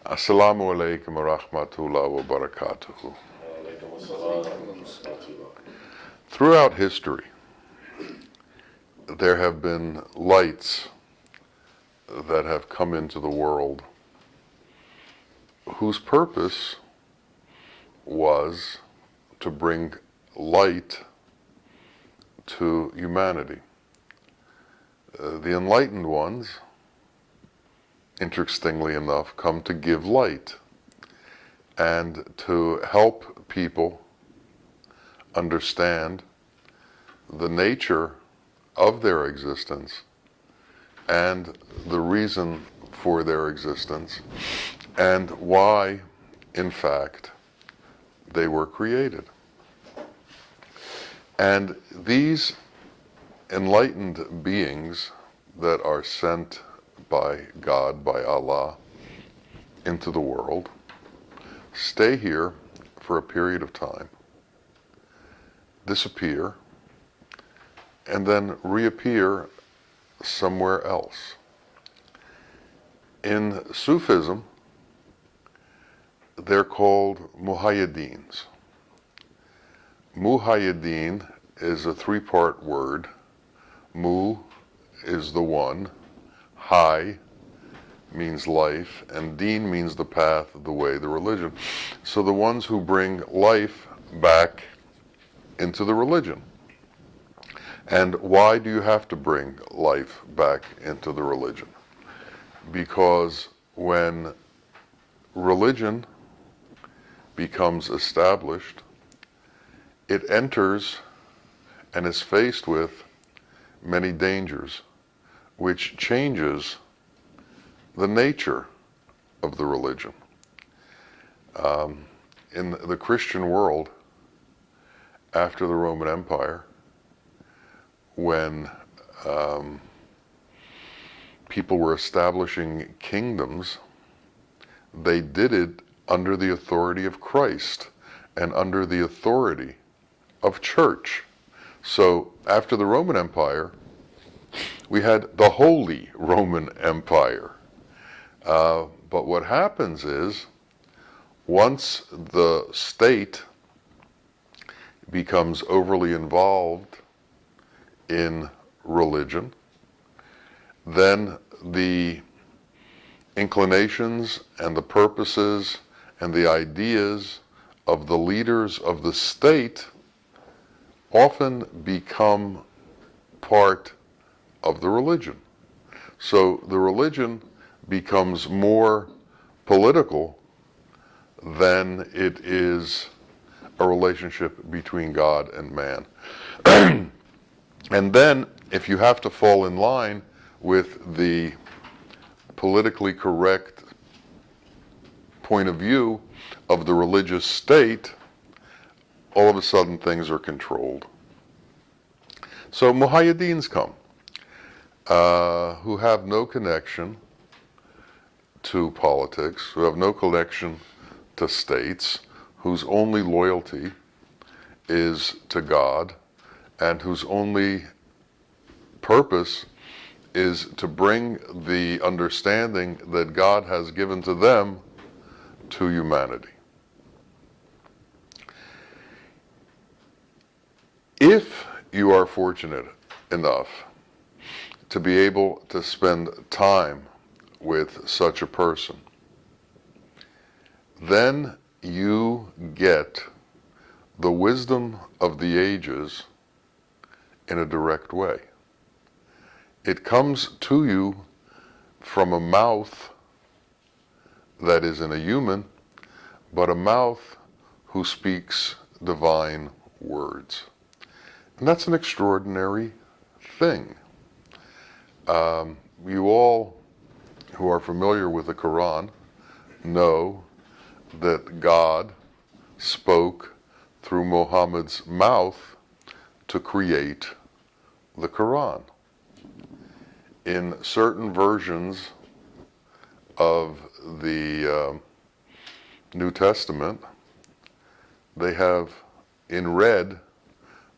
Assalamu alaikum wa rahmatullahi wa barakatuhu. Throughout history, there have been lights that have come into the world whose purpose was to bring light to humanity. The enlightened ones, interestingly enough, come to give light and to help people understand the nature of their existence and the reason for their existence and why, in fact, they were created. And these enlightened beings that are sent by God, by Allah, into the world, stay here for a period of time, disappear, and then reappear somewhere else. In Sufism, they're called Muhayyaddeens. Muhaiyaddeen is a three-part word. Mu is the one, Hai means life, and Deen means the path, the way, the religion. So the ones who bring life back into the religion. And why do you have to bring life back into the religion? Because when religion becomes established, it enters and is faced with many dangers, which changes the nature of the religion. In the Christian world, after the Roman Empire, when people were establishing kingdoms, they did it under the authority of Christ and under the authority of church. So after the Roman Empire, we had the Holy Roman Empire. But what happens is, once the state becomes overly involved in religion, then the inclinations and the purposes and the ideas of the leaders of the state often become part of the religion. So the religion becomes more political than it is a relationship between God and man. And then, if you have to fall in line with the politically correct point of view of the religious state, all of a sudden things are controlled. So Muhayyaddeens come, who have no connection to politics, who have no connection to states, whose only loyalty is to God, and whose only purpose is to bring the understanding that God has given to them to humanity. If you are fortunate enough to be able to spend time with such a person, then you get the wisdom of the ages in a direct way. It comes to you from a mouth that is in a human, but a mouth who speaks divine words. And that's an extraordinary thing. You all who are familiar with the Quran know that God spoke through Muhammad's mouth to create the Quran. In certain versions of the New Testament, they have in red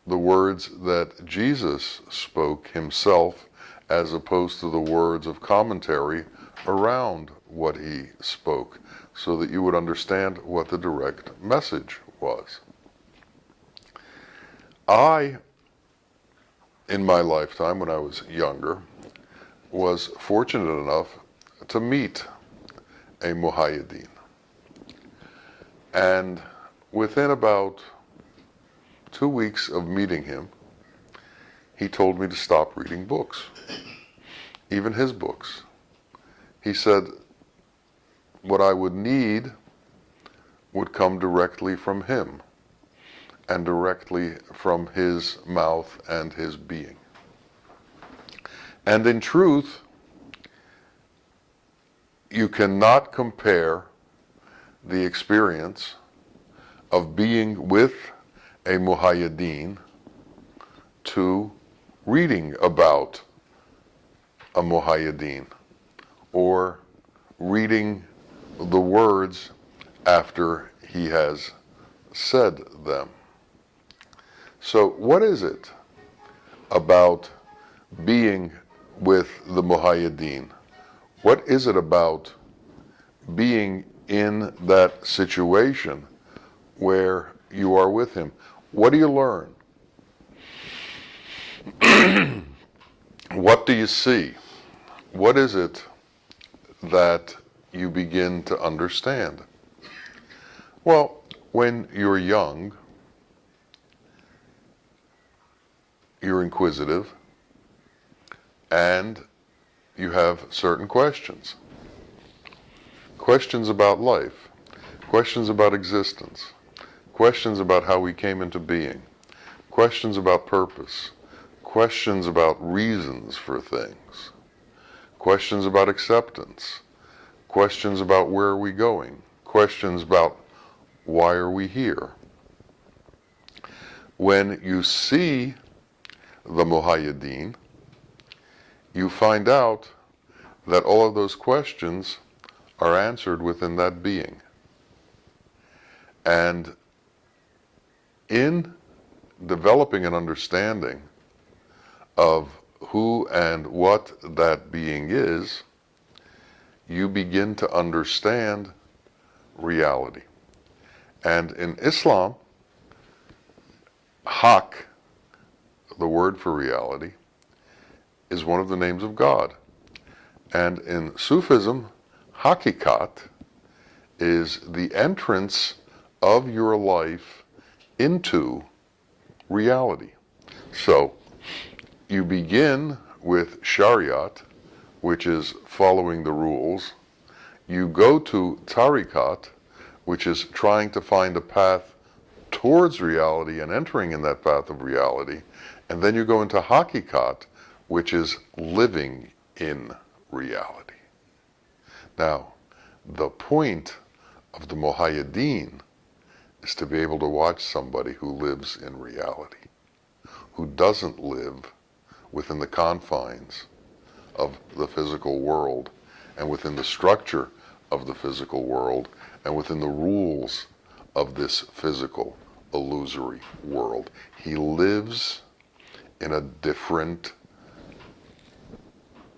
the words that Jesus spoke himself, as opposed to the words of commentary around what he spoke so that you would understand what the direct message was. I, in my lifetime, when I was younger, was fortunate enough to meet a Muhaiyaddeen. And within about 2 weeks of meeting him, he told me to stop reading books, even his books. He said what I would need would come directly from him and directly from his mouth and his being. And in truth, you cannot compare the experience of being with a Muhaiyaddeen to reading about a Muhaiyaddeen or reading the words after he has said them. So what is it about being with the Muhaiyaddeen? What is it about being in that situation where you are with him? What do you learn? What do you see? What is it that you begin to understand? Well, when you're young, you're inquisitive, and you have certain questions. Questions about life, questions about existence, questions about how we came into being, questions about purpose, questions about reasons for things, questions about acceptance, questions about where are we going, questions about why are we here. When you see the Muhaiyaddeen, you find out that all of those questions are answered within that being. And in developing an understanding of who and what that being is, you begin to understand reality. And in Islam, Haq, the word for reality, is one of the names of God. And in Sufism, Hakikat is the entrance of your life into reality. So you begin with Shariat, which is following the rules. You go to Tariqat, which is trying to find a path towards reality and entering in that path of reality. And then you go into Hakikat, which is living in reality. Now, the point of the Muhaiyaddeen is to be able to watch somebody who lives in reality, who doesn't live within the confines of the physical world and within the structure of the physical world and within the rules of this physical, illusory world. He lives in a different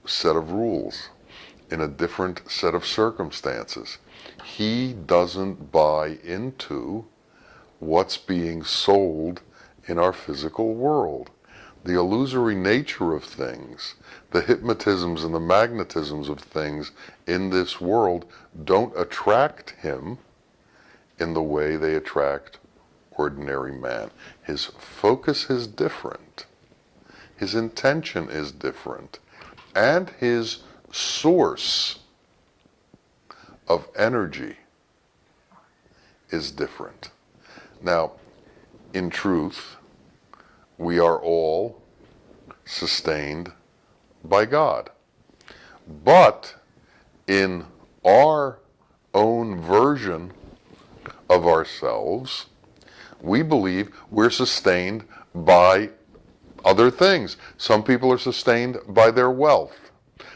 set of rules, in a different set of circumstances. He doesn't buy into what's being sold in our physical world. The illusory nature of things, the hypnotisms and the magnetisms of things in this world don't attract him in the way they attract ordinary man. His focus is different. His intention is different. And his source of energy is different. Now, in truth, we are all sustained by God. But in our own version of ourselves, we believe we're sustained by other things. Some people are sustained by their wealth.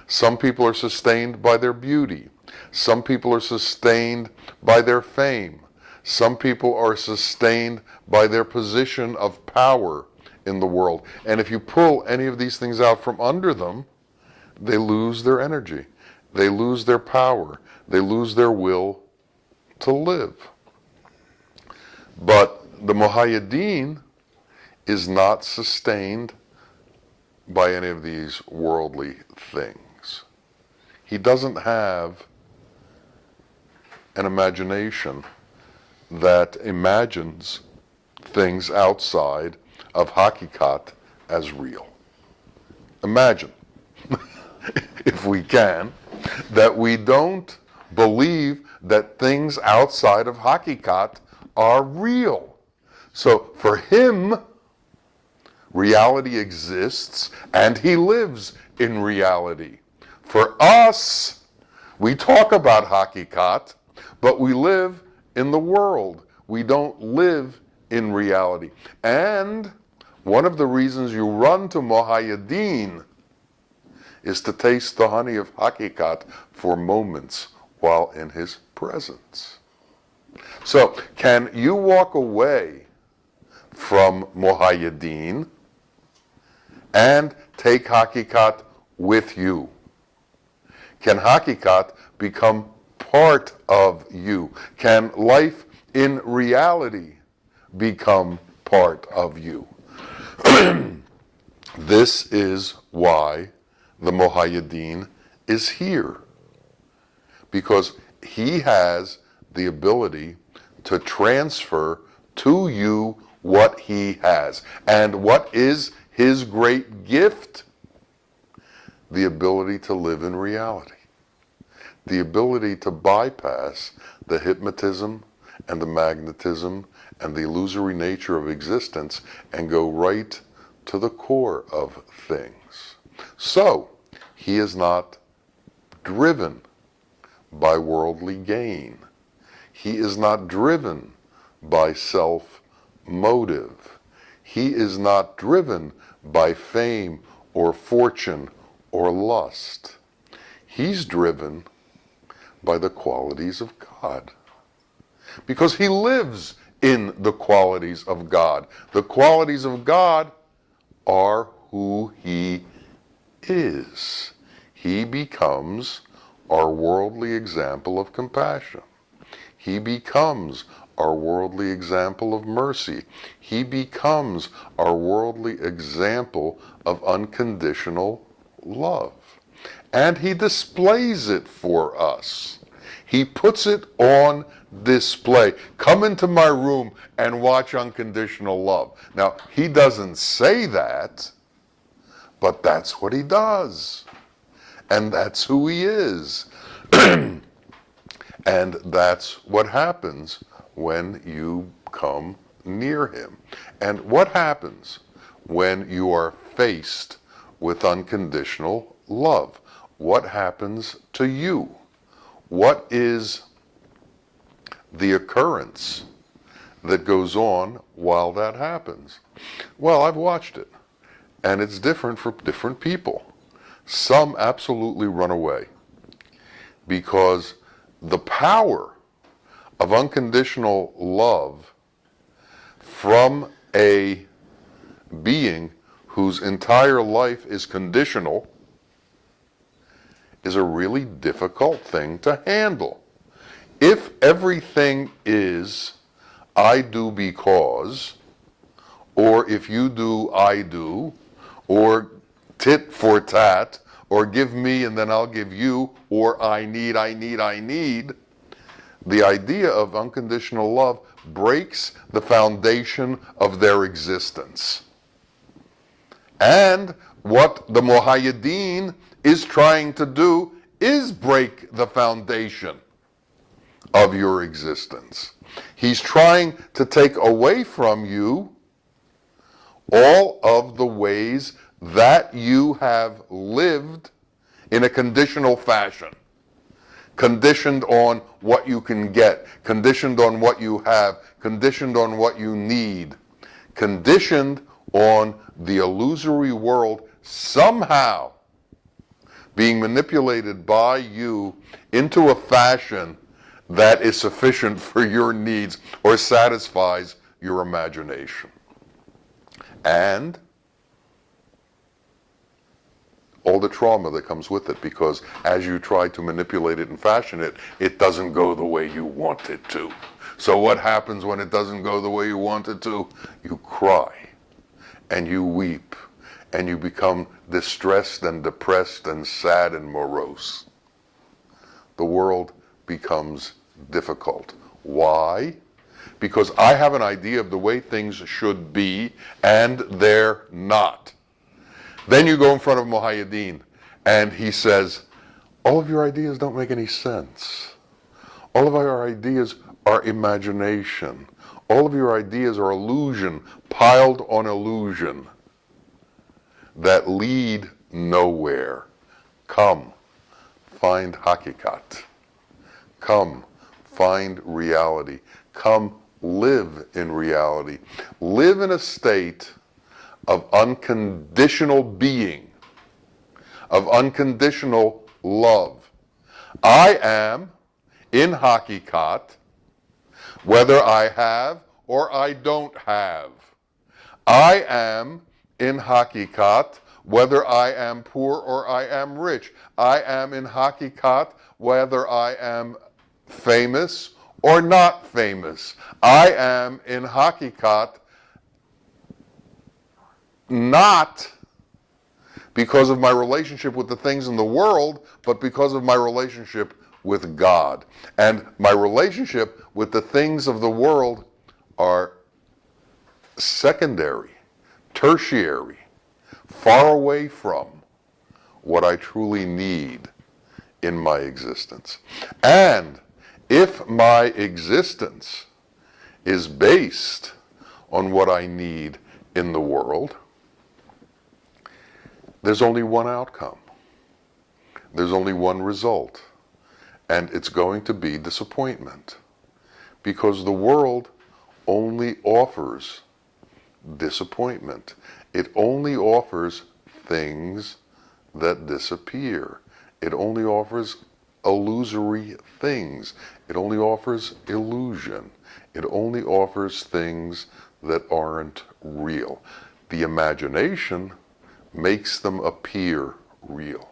Some people are sustained by their beauty. Some people are sustained by their fame. Some people are sustained by their position of power in the world. And if you pull any of these things out from under them, they lose their energy. They lose their power. they lose their will to live. But the Muhaiyaddeen is not sustained by any of these worldly things. He doesn't have an imagination that imagines things outside of hakikat as real. Imagine, if we can, that we don't believe that things outside of hakikat are real. So for him, reality exists and he lives in reality. For us, we talk about hakikat, but we live in the world. We don't live in reality. And one of the reasons you run to Muhaiyaddeen is to taste the honey of hakikat for moments while in his presence. So, can you walk away from Muhaiyaddeen and take hakikat with you? Can hakikat become part of you? Can life in reality become part of you? This is why the Muhaiyaddeen is here. Because he has the ability to transfer to you what he has. And what is his great gift? The ability to live in reality. The ability to bypass the hypnotism and the magnetism and the illusory nature of existence and go right to the core of things. So, he is not driven by worldly gain. He is not driven by self-motive. He is not driven by fame or fortune or lust. He's driven by the qualities of God. Because he lives in the qualities of God. The qualities of God are who he is. He becomes our worldly example of compassion. He becomes our worldly example of mercy. He becomes our worldly example of unconditional love. And he displays it for us. He puts it on display. Come into my room and watch Unconditional Love. Now, he doesn't say that, but that's what he does. And that's who he is. And that's what happens when you come near him. And what happens when you are faced with unconditional love? What happens to you? What is the occurrence that goes on while that happens? Well, I've watched it, and it's different for different people. Some absolutely run away because the power of unconditional love from a being whose entire life is conditional is a really difficult thing to handle. If everything is I do because, or if you do, I do, or tit for tat, or give me and then I'll give you, or I need, the idea of unconditional love breaks the foundation of their existence. And what the Muhaiyaddeen is trying to do is break the foundation of your existence. He's trying to take away from you all of the ways that you have lived in a conditional fashion. Conditioned on what you can get, conditioned on what you have, conditioned on what you need, conditioned on the illusory world somehow being manipulated by you into a fashion that is sufficient for your needs or satisfies your imagination. And all the trauma that comes with it, because as you try to manipulate it and fashion it, it doesn't go the way you want it to. So what happens when it doesn't go the way you want it to? You cry and you weep and you become distressed and depressed and sad and morose. The world becomes difficult. Why? Because I have an idea of the way things should be, and they're not. Then you go in front of Muhaiyaddeen, and he says, all of your ideas don't make any sense. All of our ideas are imagination. All of your ideas are illusion, piled on illusion, that lead nowhere. Come, find hakikat. Come, find reality. Come, live in reality. Live in a state of unconditional being, of unconditional love. I am in hakikat, whether I have or I don't have. I am in hakikat, whether I am poor or I am rich. I am in hakikat, whether I am famous or not famous. I am in hakikat, not because of my relationship with the things in the world, but because of my relationship with God. And my relationship with the things of the world are secondary, tertiary, far away from what I truly need in my existence. And if my existence is based on what I need in the world, there's only one outcome. There's only one result. And it's going to be disappointment. Because the world only offers disappointment. It only offers things that disappear. It only offers illusory things. It only offers illusion. It only offers things that aren't real. The imagination makes them appear real.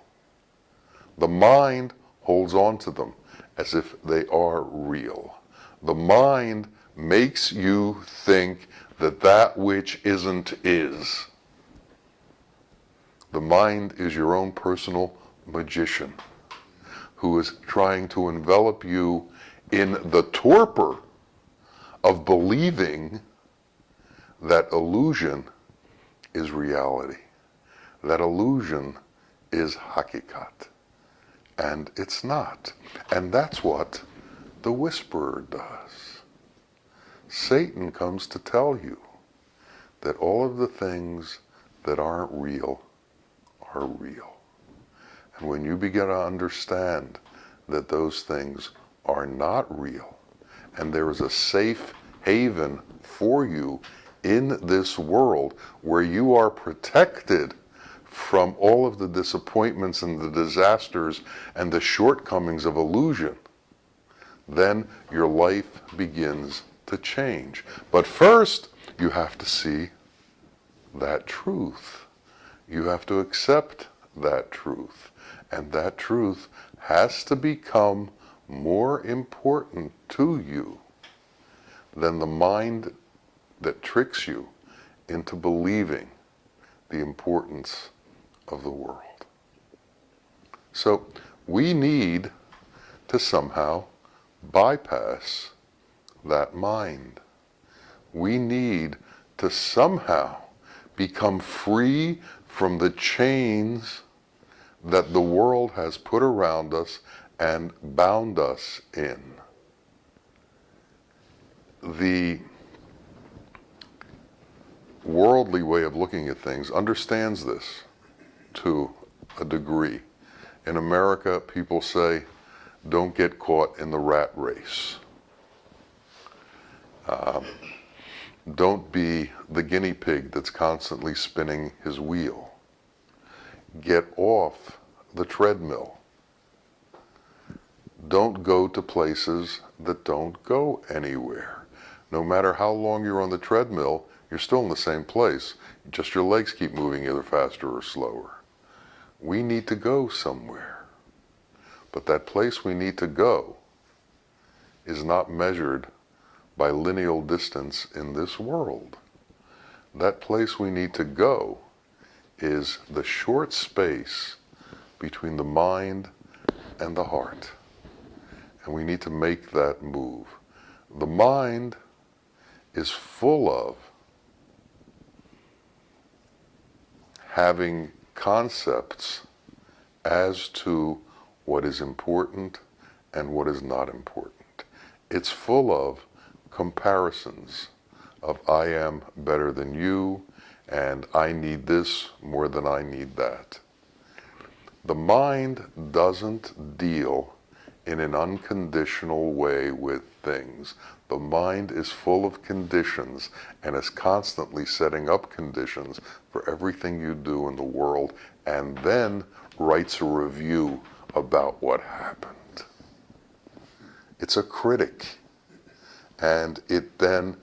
The mind holds on to them as if they are real. The mind makes you think that that which isn't is. The mind is your own personal magician who is trying to envelop you in the torpor of believing that illusion is reality. That illusion is hakikat. And it's not. And that's what the whisperer does. Satan comes to tell you that all of the things that aren't real are real. And when you begin to understand that those things are not real, and there is a safe haven for you in this world where you are protected from all of the disappointments and the disasters and the shortcomings of illusion, then your life begins to change. But first, you have to see that truth. You have to accept that truth. And that truth has to become more important to you than the mind that tricks you into believing the importance of the world. So we need to somehow bypass that mind. We need to somehow become free from the chains that the world has put around us and bound us in. The worldly way of looking at things understands this to a degree. In America, people say, don't get caught in the rat race. Don't be the guinea pig that's constantly spinning his wheel. Get off the treadmill. Don't go to places that don't go anywhere. No matter how long you're on the treadmill, you're still in the same place. Just your legs keep moving either faster or slower. we need to go somewhere. But that place we need to go is not measured by lineal distance in this world. That place we need to go is the short space between the mind and the heart. And we need to make that move. The mind is full of having concepts as to what is important and what is not important. It's full of comparisons of I am better than you, and I need this more than I need that. The mind doesn't deal in an unconditional way with things. The mind is full of conditions and is constantly setting up conditions for everything you do in the world, and then writes a review about what happened. It's a critic, and it then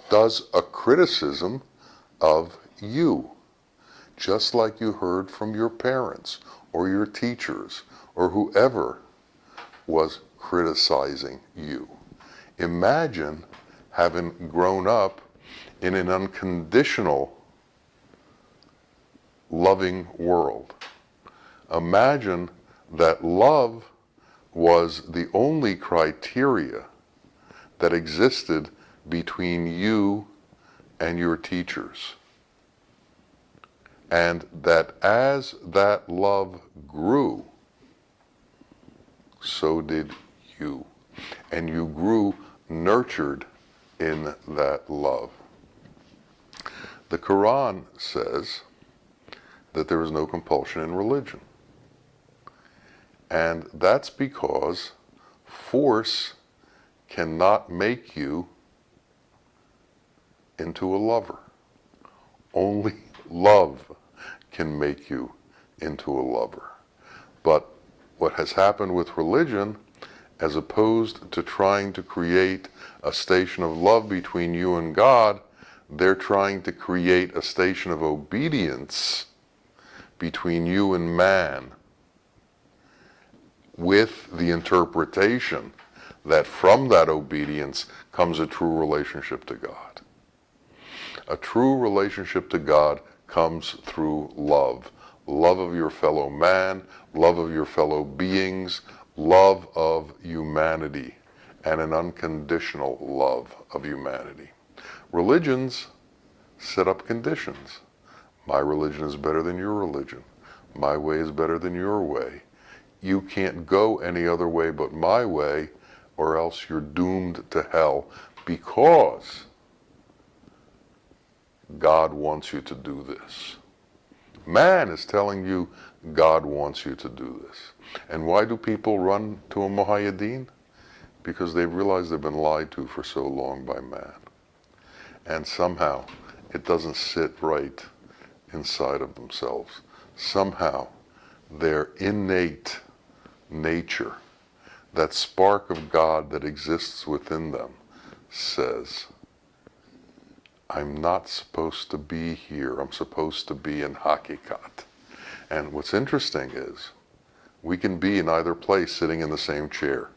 does a criticism of you, just like you heard from your parents or your teachers or whoever was criticizing you. Imagine having grown up in an unconditional loving world. Imagine that love was the only criteria that existed between you and your teachers. And that as that love grew, so did you. And you grew nurtured in that love. The Quran says that there is no compulsion in religion. And that's because force cannot make you into a lover. Only love can make you into a lover. But what has happened with religion, as opposed to trying to create a station of love between you and God, they're trying to create a station of obedience between you and man, with the interpretation that from that obedience comes a true relationship to God. A true relationship to God comes through love. Love of your fellow man, love of your fellow beings, love of humanity, and an unconditional love of humanity. Religions set up conditions. My religion is better than your religion. My way is better than your way. You can't go any other way but my way, or else you're doomed to hell, because God wants you to do this. Man is telling you God wants you to do this. And why do people run to a Muhaiyaddeen? Because they've realized they've been lied to for so long by man. And somehow it doesn't sit right inside of themselves. Somehow their innate nature, that spark of God that exists within them, says, I'm not supposed to be here. I'm supposed to be in Hakikat. And what's interesting is, we can be in either place sitting in the same chair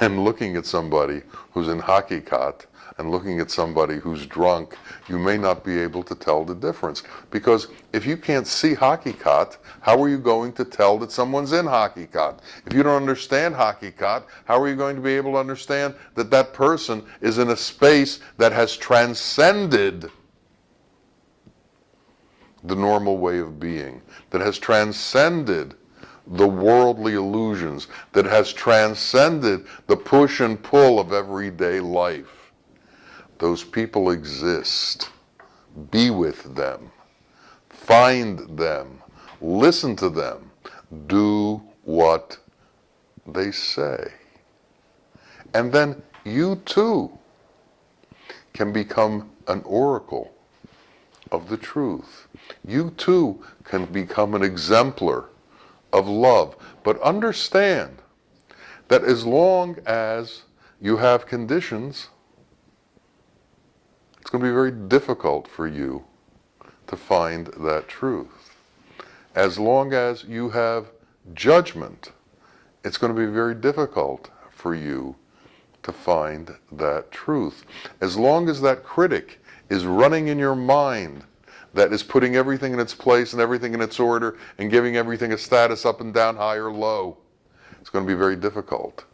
and looking at somebody who's in Hakikat and looking at somebody who's drunk. You may not be able to tell the difference, because if you can't see Hakikat, how are you going to tell that someone's in Hakikat? If you don't understand Hakikat, how are you going to be able to understand that that person is in a space that has transcended the normal way of being, that has transcended the worldly illusions, that has transcended the push and pull of everyday life? Those people exist. Be with them. Find them. Listen to them. Do what they say. And then you too can become an oracle of the truth. You too can become an exemplar of love. But understand that as long as you have conditions, it's going to be very difficult for you to find that truth. As long as you have judgment, it's going to be very difficult for you to find that truth. As long as that critic is running in your mind, that is putting everything in its place and everything in its order and giving everything a status up and down, high or low, it's going to be very difficult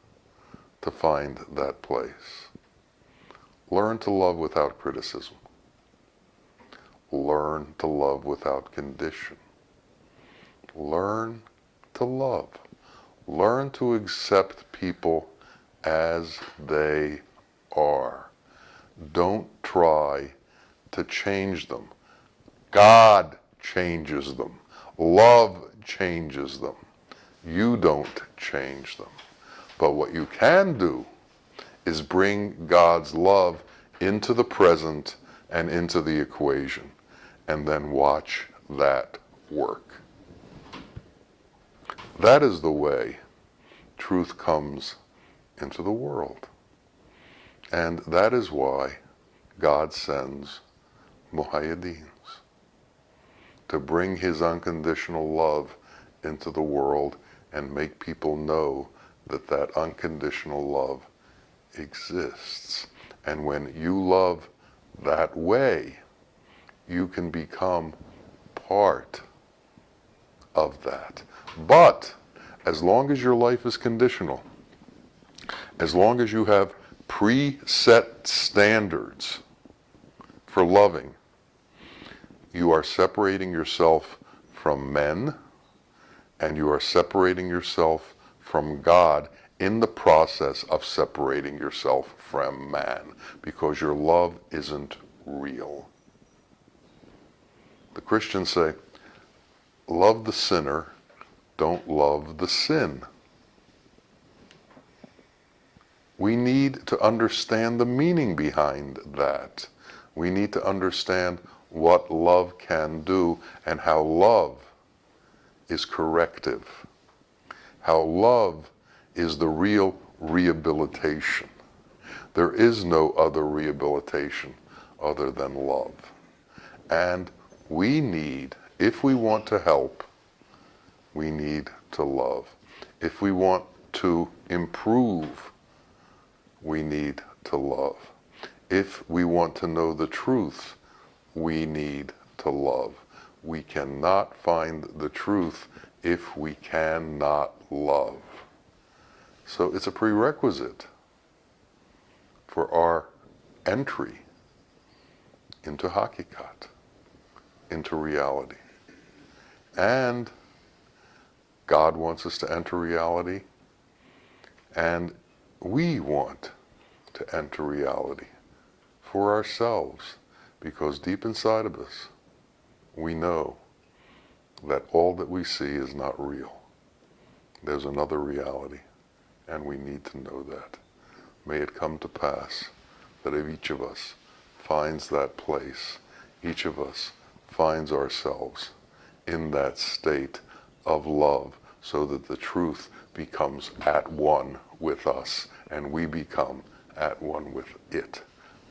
to find that place. Learn to love without criticism. Learn to love without condition. Learn to love. Learn to accept people as they are. Don't try to change them. God changes them. Love changes them. You don't change them. But what you can do is bring God's love into the present and into the equation, and then watch that work. That is the way truth comes into the world. And that is why God sends Muhayaddeens, to bring his unconditional love into the world and make people know that that unconditional love exists. And when you love that way, you can become part of that. But as long as your life is conditional, as long as you have preset standards for loving, you are separating yourself from men, and you are separating yourself from God in the process of separating yourself from man, because your love isn't real. The Christians say, love the sinner, don't love the sin. We need to understand the meaning behind that. We need to understand what love can do and how love is corrective. How love is the real rehabilitation. There is no other rehabilitation other than love. And we need, if we want to help, we need to love. If we want to improve, we need to love. If we want to know the truth, we need to love. We cannot find the truth if we cannot love. So it's a prerequisite for our entry into hakikat, into reality. And God wants us to enter reality, and we want to enter reality for ourselves, because deep inside of us, we know that all that we see is not real. There's another reality, and we need to know that. May it come to pass that if each of us finds that place, each of us finds ourselves in that state of love, so that the truth becomes at one with us, and we become at one with it.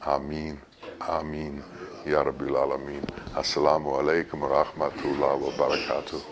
Ameen. Ameen. Ya Rabbil Alameen. Assalamu alaikum wa rahmatullahi wa barakatuh.